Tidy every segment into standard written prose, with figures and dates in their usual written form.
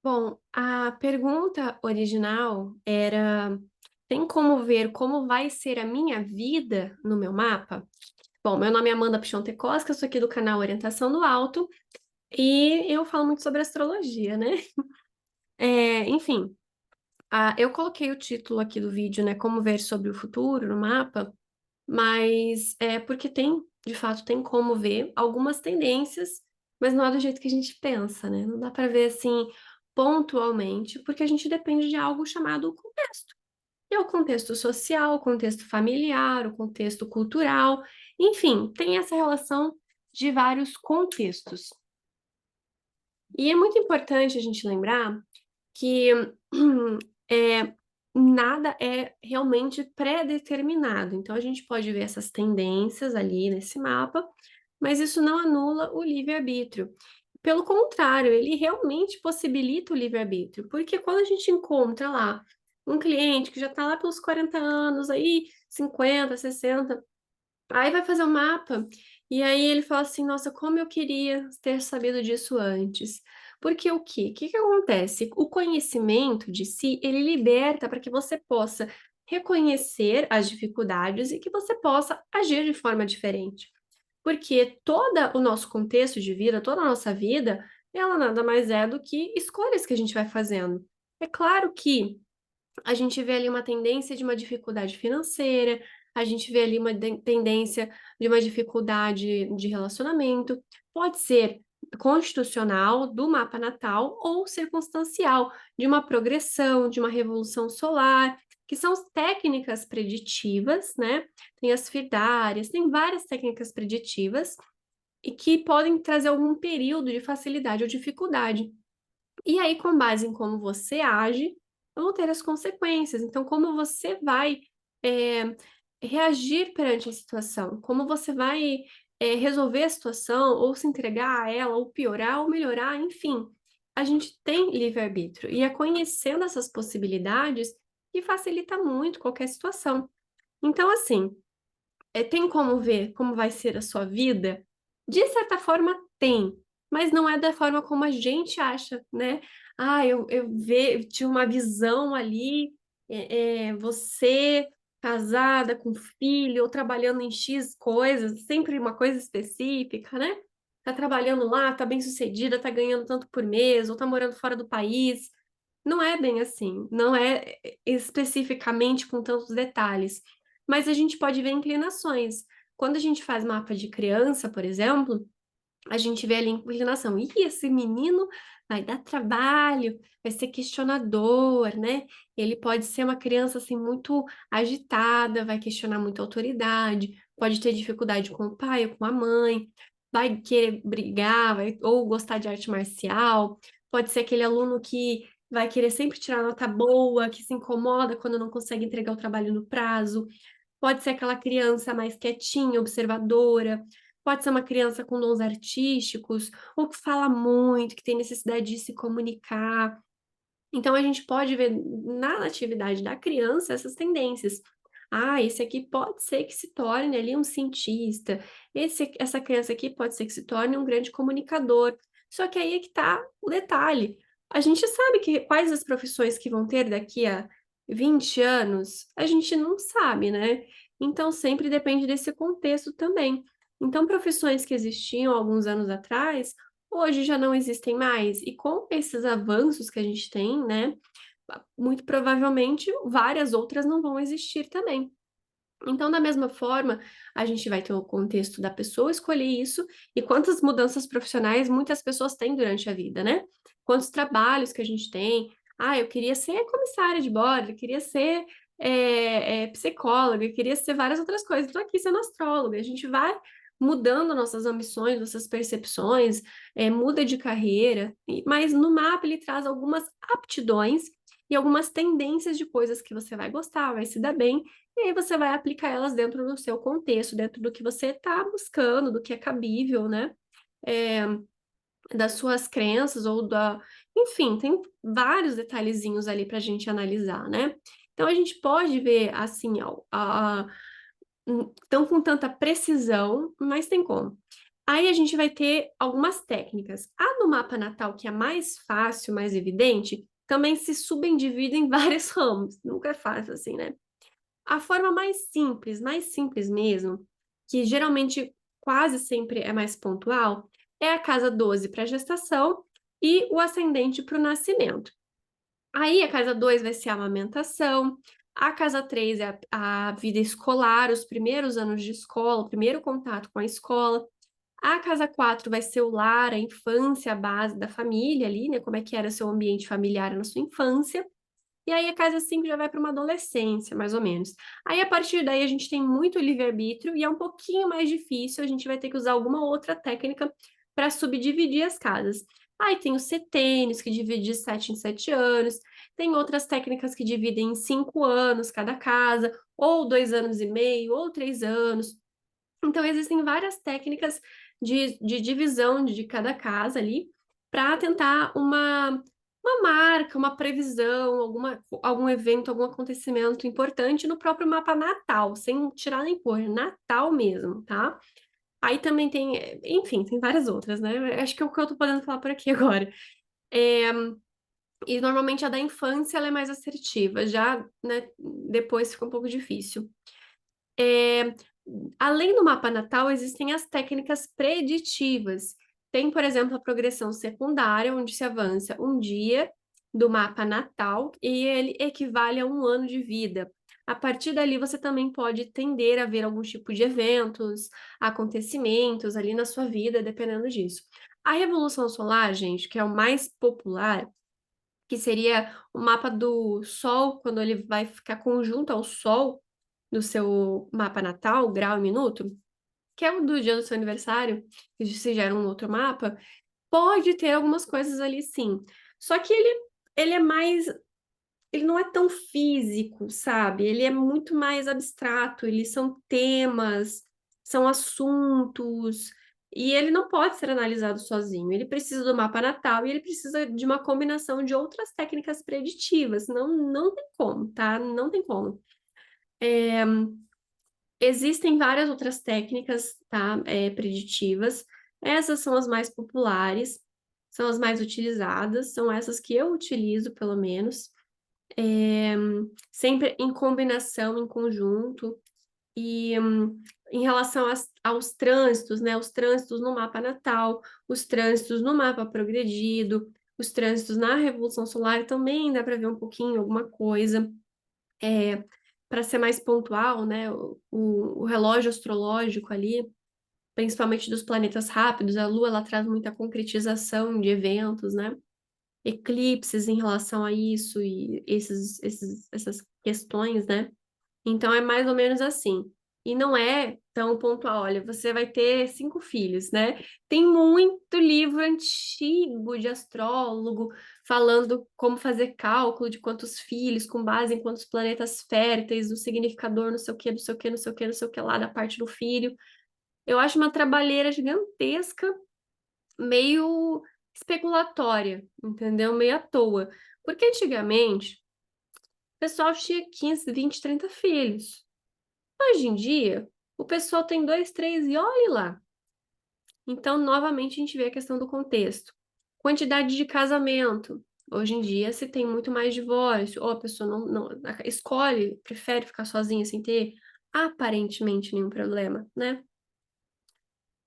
Bom, a pergunta original era: tem como ver como vai ser a minha vida no meu mapa? Bom, meu nome é Amanda Pichontecosta, eu sou aqui do canal Orientação do Alto e eu falo muito sobre astrologia, né? Enfim, eu coloquei o título aqui do vídeo, né? Como ver sobre o futuro no mapa, mas é porque tem, de fato, tem como ver algumas tendências, mas não é do jeito que a gente pensa, né? Não dá para ver assim pontualmente, porque a gente depende de algo chamado contexto. E é o contexto social, o contexto familiar, o contexto cultural, enfim, tem essa relação de vários contextos. E é muito importante a gente lembrar que é, nada é realmente pré-determinado. Então, a gente pode ver essas tendências ali nesse mapa, mas isso não anula o livre-arbítrio. Pelo contrário, ele realmente possibilita o livre-arbítrio, porque quando a gente encontra lá um cliente que já está lá pelos 40 anos, aí 50, 60, aí vai fazer o mapa, e aí ele fala assim: nossa, como eu queria ter sabido disso antes. Porque o quê? O que que acontece? O conhecimento de si, ele liberta para que você possa reconhecer as dificuldades e que você possa agir de forma diferente. Porque todo o nosso contexto de vida, toda a nossa vida, ela nada mais é do que escolhas que a gente vai fazendo. É claro que a gente vê ali uma tendência de uma dificuldade financeira, a gente vê ali uma tendência de uma dificuldade de relacionamento, pode ser constitucional do mapa natal ou circunstancial, de uma progressão, de uma revolução solar, que são as técnicas preditivas, né? Tem as firdárias, tem várias técnicas preditivas e que podem trazer algum período de facilidade ou dificuldade. E aí, com base em como você age, vão ter as consequências. Então, como você vai é, reagir perante a situação, como você vai resolver a situação, ou se entregar a ela, ou piorar, ou melhorar, enfim. A gente tem livre-arbítrio, e é conhecendo essas possibilidades que facilita muito qualquer situação. Então, assim, tem como ver como vai ser a sua vida? De certa forma, tem, mas não é da forma como a gente acha, né? Tinha uma visão ali, você casada com filho, ou trabalhando em X coisas, sempre uma coisa específica, né? Tá trabalhando lá, tá bem sucedida, tá ganhando tanto por mês, ou tá morando fora do país. Não é bem assim, não é especificamente com tantos detalhes, mas a gente pode ver inclinações. Quando a gente faz mapa de criança, por exemplo, a gente vê ali inclinação. Ih, esse menino vai dar trabalho, vai ser questionador, né? Ele pode ser uma criança assim muito agitada, vai questionar muita autoridade, pode ter dificuldade com o pai ou com a mãe, vai querer brigar, ou gostar de arte marcial, pode ser aquele aluno que vai querer sempre tirar nota boa, que se incomoda quando não consegue entregar o trabalho no prazo. Pode ser aquela criança mais quietinha, observadora. Pode ser uma criança com dons artísticos, ou que fala muito, que tem necessidade de se comunicar. Então, a gente pode ver na natividade da criança essas tendências. Ah, esse aqui pode ser que se torne ali um cientista. Essa criança aqui pode ser que se torne um grande comunicador. Só que aí é que está o detalhe. A gente sabe que quais as profissões que vão ter daqui a 20 anos, a gente não sabe, né? Então, sempre depende desse contexto também. Então, profissões que existiam alguns anos atrás, hoje já não existem mais. E com esses avanços que a gente tem, né, muito provavelmente várias outras não vão existir também. Então, da mesma forma, a gente vai ter o contexto da pessoa escolher isso e quantas mudanças profissionais muitas pessoas têm durante a vida, né? Quantos trabalhos que a gente tem. Ah, eu queria ser comissária de bordo, eu queria ser psicóloga, eu queria ser várias outras coisas. Estou aqui sendo astróloga. A gente vai mudando nossas ambições, nossas percepções, muda de carreira, mas no mapa ele traz algumas aptidões e algumas tendências de coisas que você vai gostar, vai se dar bem e aí você vai aplicar elas dentro do seu contexto, dentro do que você está buscando, do que é cabível, né? É, das suas crenças ou da. Enfim, tem vários detalhezinhos ali para a gente analisar, né? Então a gente pode ver assim, não com tanta precisão, mas tem como. Aí a gente vai ter algumas técnicas. A do mapa natal, que é mais fácil, mais evidente, também se subdivide em vários ramos. Nunca é fácil assim, né? A forma mais simples mesmo, que geralmente quase sempre é mais pontual, é a casa 12 para gestação e o ascendente para o nascimento. Aí a casa 2 vai ser a amamentação, a casa 3 é a vida escolar, os primeiros anos de escola, o primeiro contato com a escola. A casa 4 vai ser o lar, a infância, a base da família ali, né? Como é que era seu ambiente familiar na sua infância. E aí a casa 5 já vai para uma adolescência, mais ou menos. Aí a partir daí a gente tem muito livre-arbítrio e é um pouquinho mais difícil, a gente vai ter que usar alguma outra técnica para subdividir as casas. Aí tem os setênios, que divide de 7 em 7 anos, tem outras técnicas que dividem em 5 anos cada casa, ou 2 anos e meio, ou 3 anos. Então, existem várias técnicas de divisão de cada casa ali para tentar uma marca, uma previsão, algum evento, algum acontecimento importante no próprio mapa natal, sem tirar nem pôr, Natal mesmo, tá? Aí também tem, enfim, tem várias outras, né? Acho que é o que eu tô podendo falar por aqui agora. É, e normalmente a da infância ela é mais assertiva, já, né, depois fica um pouco difícil. É, além do mapa natal, existem as técnicas preditivas. Tem, por exemplo, a progressão secundária, onde se avança um dia do mapa natal e ele equivale a um ano de vida. A partir dali, você também pode tender a ver algum tipo de eventos, acontecimentos ali na sua vida, dependendo disso. A Revolução Solar, gente, que é o mais popular, que seria o mapa do Sol, quando ele vai ficar conjunto ao Sol no seu mapa natal, grau e minuto, que é o do dia do seu aniversário, que se gera um outro mapa, pode ter algumas coisas ali sim. Só que ele é mais, ele não é tão físico, sabe? Ele é muito mais abstrato, eles são temas, são assuntos, e ele não pode ser analisado sozinho. Ele precisa do mapa natal e ele precisa de uma combinação de outras técnicas preditivas. Não tem como, tá? Não tem como. Existem várias outras técnicas, tá, preditivas. Essas são as mais populares, são as mais utilizadas, são essas que eu utilizo, pelo menos. É, sempre em combinação, em conjunto. E em relação aos trânsitos, né? Os trânsitos no mapa natal, os trânsitos no mapa progredido, os trânsitos na Revolução Solar também dá para ver um pouquinho, alguma coisa. Para ser mais pontual, né? O relógio astrológico ali, principalmente dos planetas rápidos, a Lua ela traz muita concretização de eventos, né? Eclipses em relação a isso e essas questões, né? Então é mais ou menos assim. E não é tão pontual. Olha, você vai ter 5 filhos, né? Tem muito livro antigo de astrólogo falando como fazer cálculo de quantos filhos, com base em quantos planetas férteis, o significador, não sei o que, não sei o que, não sei o que, não sei o que lá da parte do filho. Eu acho uma trabalheira gigantesca, meio especulatória, entendeu? Meio à toa. Porque antigamente o pessoal tinha 15, 20, 30 filhos. Hoje em dia, o pessoal tem dois, três e olhe lá. Então, novamente, a gente vê a questão do contexto. Quantidade de casamento. Hoje em dia, se tem muito mais divórcio, ou a pessoa não escolhe, prefere ficar sozinha sem ter aparentemente nenhum problema, né?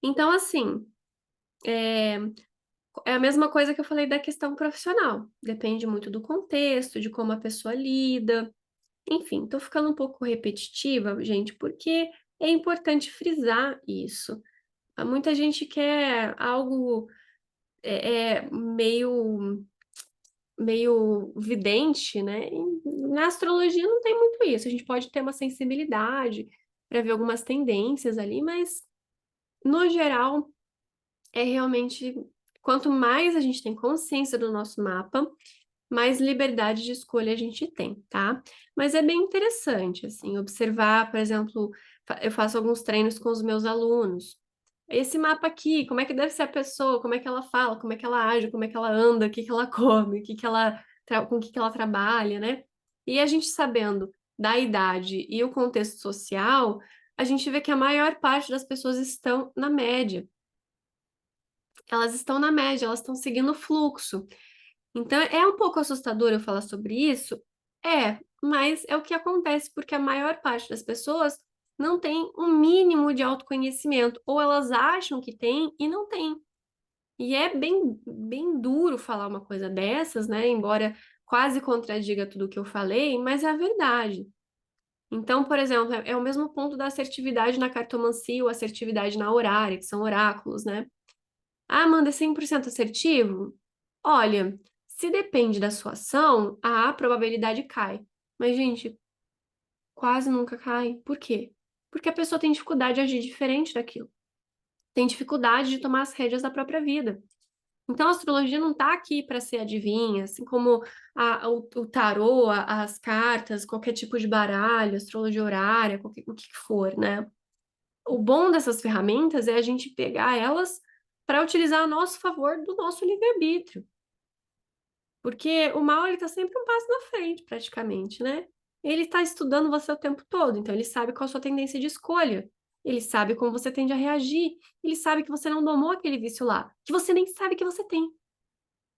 Então, assim, é, é a mesma coisa que eu falei da questão profissional. Depende muito do contexto, de como a pessoa lida. Enfim, tô ficando um pouco repetitiva, gente, porque é importante frisar isso. Muita gente quer algo meio vidente, né? E na astrologia não tem muito isso. A gente pode ter uma sensibilidade para ver algumas tendências ali, mas no geral é realmente quanto mais a gente tem consciência do nosso mapa, mais liberdade de escolha a gente tem, tá? Mas é bem interessante, assim, observar, por exemplo, eu faço alguns treinos com os meus alunos. Esse mapa aqui, como é que deve ser a pessoa, como é que ela fala, como é que ela age, como é que ela anda, o que que ela come, o que que com o que que ela trabalha, né? E a gente sabendo da idade e o contexto social, a gente vê que a maior parte das pessoas estão na média. elas estão na média, elas estão seguindo o fluxo. Então, é um pouco assustador eu falar sobre isso? É, mas é o que acontece, porque a maior parte das pessoas não tem um mínimo de autoconhecimento, ou elas acham que tem e não tem. E é bem duro falar uma coisa dessas, né? Embora quase contradiga tudo o que eu falei, mas é a verdade. Então, por exemplo, é o mesmo ponto da assertividade na cartomancia ou assertividade na horária, que são oráculos, né? Ah, Amanda, é 100% assertivo? Olha, se depende da sua ação, a probabilidade cai. Mas, gente, quase nunca cai. Por quê? Porque a pessoa tem dificuldade de agir diferente daquilo. Tem dificuldade de tomar as rédeas da própria vida. Então, a astrologia não está aqui para ser adivinha, assim como o tarô, as cartas, qualquer tipo de baralho, astrologia horária, o que for, né? O bom dessas ferramentas é a gente pegar elas para utilizar a nosso favor do nosso livre-arbítrio. Porque o mal, ele tá sempre um passo na frente, praticamente, né? Ele está estudando você o tempo todo, então ele sabe qual a sua tendência de escolha. Ele sabe como você tende a reagir. Ele sabe que você não domou aquele vício lá, que você nem sabe que você tem,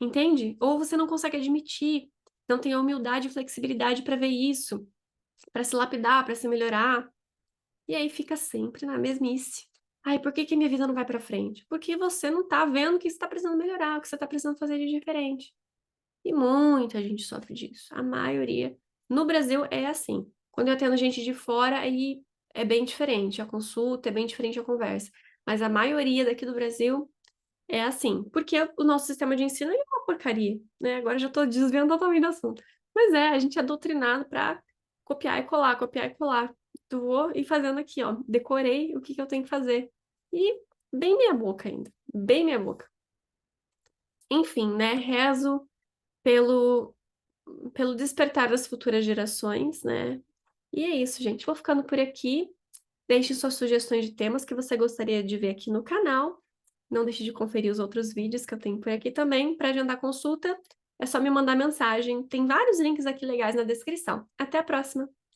entende? Ou você não consegue admitir, não tem a humildade e flexibilidade para ver isso, para se lapidar, para se melhorar. E aí fica sempre na mesmice. Ai, por que que minha vida não vai para frente? Porque você não tá vendo o que você está precisando melhorar, o que você está precisando fazer de diferente. E muita gente sofre disso. A maioria. No Brasil é assim. Quando eu atendo gente de fora, aí é bem diferente. A consulta é bem diferente a conversa. Mas a maioria daqui do Brasil é assim. Porque o nosso sistema de ensino é uma porcaria, né? Agora eu já tô desviando totalmente do assunto. Mas é, a gente é doutrinado para copiar e colar, copiar e colar. Tu vou ir fazendo aqui, ó. Decorei o que que eu tenho que fazer. E bem minha boca ainda. Bem minha boca. Enfim, né? Rezo pelo despertar das futuras gerações, né? E é isso, gente. Vou ficando por aqui. Deixe suas sugestões de temas que você gostaria de ver aqui no canal. Não deixe de conferir os outros vídeos que eu tenho por aqui também. Para agendar consulta, é só me mandar mensagem. Tem vários links aqui legais na descrição. Até a próxima!